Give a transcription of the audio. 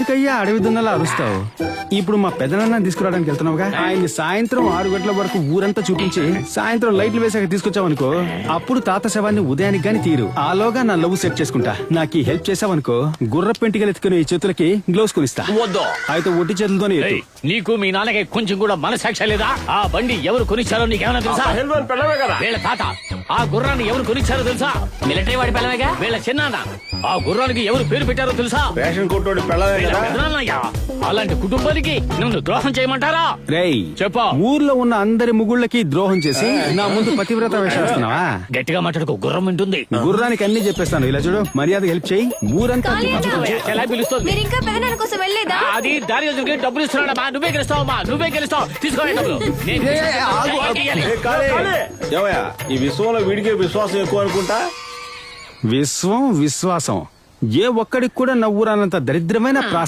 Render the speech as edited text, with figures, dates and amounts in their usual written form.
ఎందుకయ్యా అడవి దున్నలా అరుస్తావు? ఇప్పుడు మా పెదనాన్న తీసుకురావడానికి వెళ్తున్నావుగా, ఆయన్ని సాయంత్రం 6 గంటల వరకు ఊరంతా చూపించి సాయంత్రం లైట్లు వేసాక తీసుకొచ్చావనుకో, అప్పుడు తాత శవాన్ని ఉదయానికి గాని తీరు. ఆలోగా నా లవ్ సెట్ చేసుకుంటా. నాకు ఈ హెల్ప్ చేసావనుకో, గుర్ర పెంటికలు ఎత్తుకునే ఈ చేతులకి గ్లోవ్స్ కొనిస్తా. వద్దు. అయితే ఒట్టి చేతులతోనే ఎత్తు. నీకు మీ నాన్నకి కొంచెం కూడా మనసాక్షి లేదా? ఆ బండి ఎవరు కొనిచ్చారో నీకేమైనా తెలుసా? వీళ్ళ తాత. ఆ గుర్రాన్ని ఎవరు కొనిచ్చారో తెలుసా? మిలిటరీ వాడి పిల్లవేగా. వీళ్ళ చిన్నాన్న. ఆ గుర్రానికి ఎవరు పేరు పెట్టారో తెలుసా? రేషన్ కొట్టోడి పిల్లవే వీళ్ళ కదా. పెదనాన్నయ్య. అలాంటి కుటుంబానికి నువ్వు ద్రోహం చేయమంటారా? రేయ్, చెప్పు. ఊర్లో ఉన్న అందరి ముగుళ్ళకి ద్రోహం చేసి నా ముందు పతివ్రత వేషాస్తున్నావా? గట్టిగా మాట్లాడుకో, గుర్రం వింటుంది. గుర్రానికి అన్ని చెప్పేస్తాను. ఇలా చూడు, మర్యాద హెల్ప్ చేయి. ఊరంతా ఎలా పిలుస్తుంది? మీరు ఇంకా పెదనాన్న కోసం వెళ్ళలేదా? అది దారి ఎదురుకి డబ్బులు ఇస్తున్నాడమ్మా. నువ్వే గెలుస్తావమ్మా, నువ్వే గెలుస్తావు. తీసుకోండి డబ్బులు. నేను ఏ కాళీ, ఏమయ్యా ఈ విశ్వంలో వీడికే విశ్వాసం ఎక్కువ అనుకుంటా. విశ్వాసం ఏ ఒక్కడికి కూడా నవ్వురానంత దరిద్రమైన